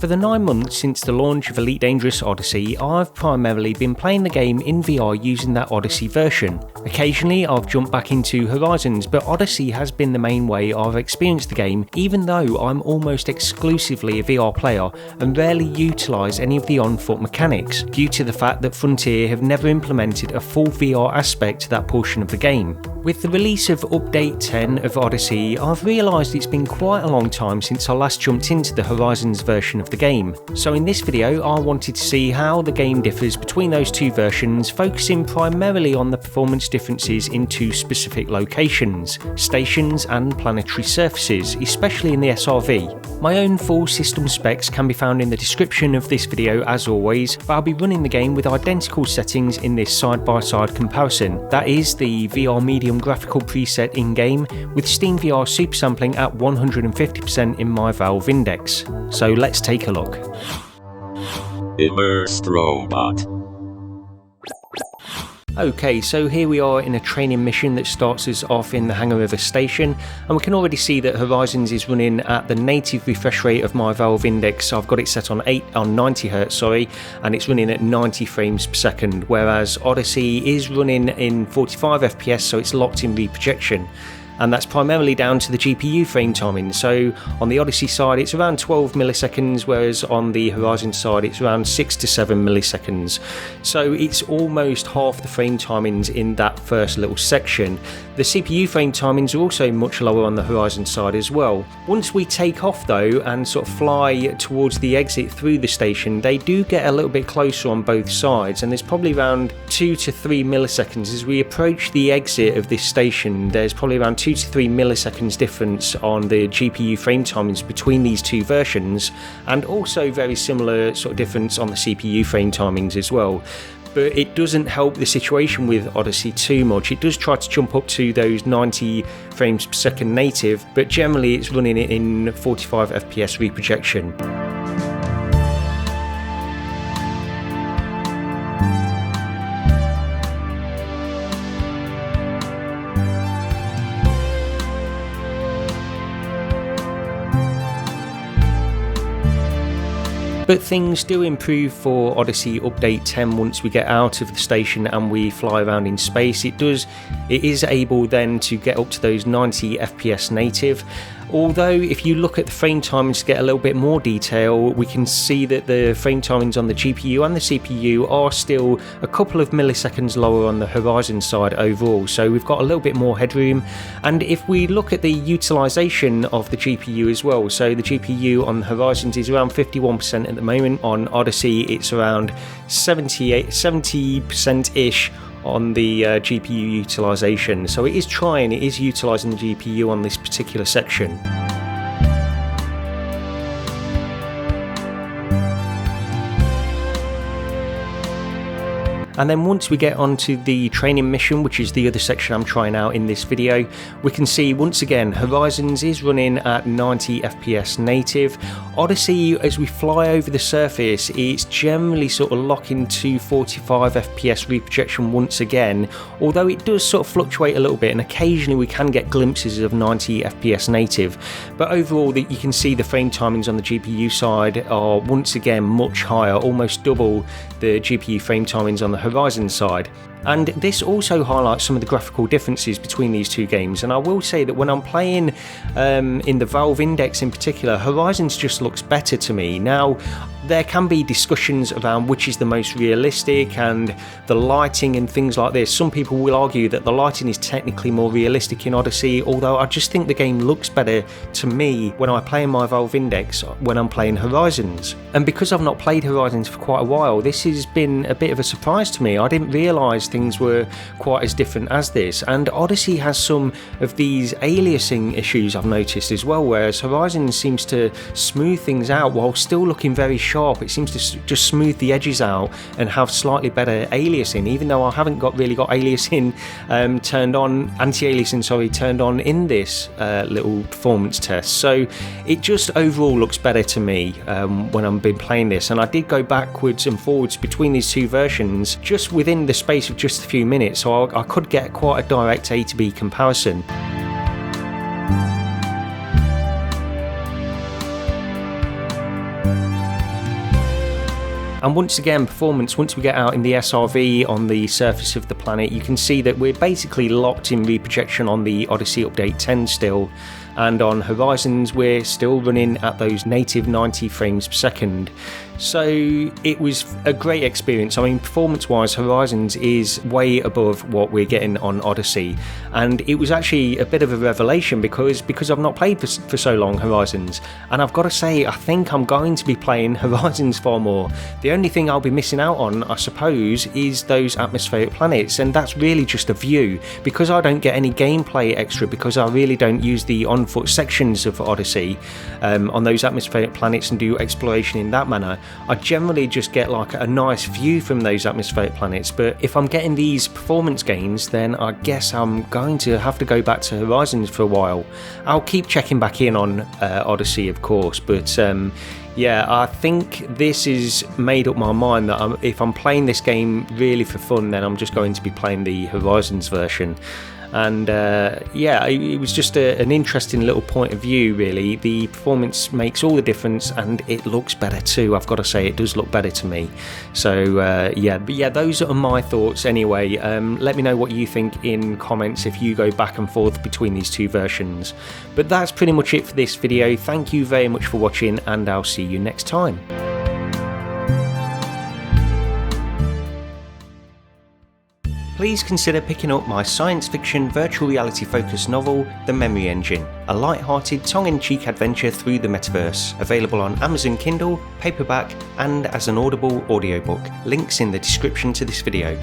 For the 9 months since the launch of Elite Dangerous Odyssey, I've primarily been playing the game in VR using that Odyssey version. Occasionally I've jumped back into Horizons, but Odyssey has been the main way I've experienced the game, even though I'm almost exclusively a VR player and rarely utilise any of the on-foot mechanics, due to the fact that Frontier have never implemented a full VR aspect to that portion of the game. With the release of Update 10 of Odyssey, I've realised it's been quite a long time since I last jumped into the Horizons version of the game. So in this video I wanted to see how the game differs between those two versions, focusing primarily on the performance differences in two specific locations, stations and planetary surfaces, especially in the SRV. My own full system specs can be found in the description of this video as always, but I'll be running the game with identical settings in this side-by-side comparison. That is the VR medium graphical preset in-game, with SteamVR super sampling at 150% in my Valve index. So let's take a look. Immersed robot. Okay, so here we are in a training mission that starts us off in the Hangar River station, and we can already see that Horizons is running at the native refresh rate of my Valve index. I've got it set on 90Hz, and it's running at 90 frames per second, whereas Odyssey is running in 45 FPS, so it's locked in reprojection. And that's primarily down to the GPU frame timing. So on the Odyssey side it's around 12 milliseconds, whereas on the Horizon side it's around 6 to 7 milliseconds. So it's almost half the frame timings in that first little section. The CPU frame timings are also much lower on the Horizon side as well. Once we take off though and sort of fly towards the exit through the station, they do get a little bit closer on both sides, and there's probably around 2 to 3 milliseconds as we approach the exit of this station. There's probably around 2 to 3 milliseconds difference on the GPU frame timings between these two versions, and also very similar sort of difference on the CPU frame timings as well. But it doesn't help the situation with Odyssey too much. It does try to jump up to those 90 frames per second native, but generally it's running it in 45 FPS reprojection. But things do improve for Odyssey Update 10 once we get out of the station and we fly around in space. It is able then to get up to those 90 FPS native. Although if you look at the frame timings to get a little bit more detail, we can see that the frame timings on the GPU and the CPU are still a couple of milliseconds lower on the Horizon side overall, so we've got a little bit more headroom. And if we look at the utilisation of the GPU as well, so the GPU on the Horizons is around 51% at the moment, on Odyssey it's around 70%-ish on the GPU utilisation, so it is utilising the GPU on this particular section. And then once we get onto the training mission, which is the other section I'm trying out in this video, we can see once again Horizons is running at 90 FPS native. Odyssey, as we fly over the surface, it's generally sort of locking to 45 FPS reprojection once again, although it does sort of fluctuate a little bit and occasionally we can get glimpses of 90 FPS native. But overall you can see the frame timings on the GPU side are once again much higher, almost double the GPU frame timings on the Horizon side. And this also highlights some of the graphical differences between these two games, and I will say that when I'm playing in the Valve Index in particular, Horizons just looks better to me. Now there can be discussions around which is the most realistic and the lighting and things like this. Some people will argue that the lighting is technically more realistic in Odyssey, although I just think the game looks better to me when I play in my Valve Index when I'm playing Horizons. And because I've not played Horizons for quite a while, this has been a bit of a surprise to me. I didn't realise things were quite as different as this, and Odyssey has some of these aliasing issues I've noticed as well, whereas Horizon seems to smooth things out while still looking very sharp. It seems to just smooth the edges out and have slightly better aliasing, even though I haven't really got aliasing turned on, anti-aliasing turned on in this little performance test. So it just overall looks better to me when I've been playing this, and I did go backwards and forwards between these two versions just within the space of just a few minutes, so I could get quite a direct A to B comparison. And once again, performance, once we get out in the SRV on the surface of the planet, you can see that we're basically locked in reprojection on the Odyssey Update 10 still, and on Horizons we're still running at those native 90 frames per second. So it was a great experience. I mean, performance wise, Horizons is way above what we're getting on Odyssey, and it was actually a bit of a revelation because I've not played for so long Horizons, and I've got to say, I think I'm going to be playing Horizons far more. The only thing I'll be missing out on, I suppose, is those atmospheric planets, and that's really just a view, because I don't get any gameplay extra, because I really don't use the on-foot sections of Odyssey on those atmospheric planets and do exploration in that manner. I generally just get like a nice view from those atmospheric planets, but if I'm getting these performance gains, then I guess I'm going to have to go back to Horizons for a while. I'll keep checking back in on Odyssey, of course, but yeah, I think this is made up my mind that if I'm playing this game really for fun, then I'm just going to be playing the Horizons version. And yeah, it was just an interesting little point of view, really. The performance makes all the difference, and it looks better too. I've got to say, it does look better to me. So yeah, but yeah, those are my thoughts anyway. Let me know what you think in comments if you go back and forth between these two versions. But that's pretty much it for this video. Thank you very much for watching, and I'll see you next time. Please consider picking up my science fiction virtual reality focused novel, The Memory Engine, a light-hearted tongue-in-cheek adventure through the metaverse, available on Amazon Kindle, paperback and as an Audible audiobook. Links in the description to this video.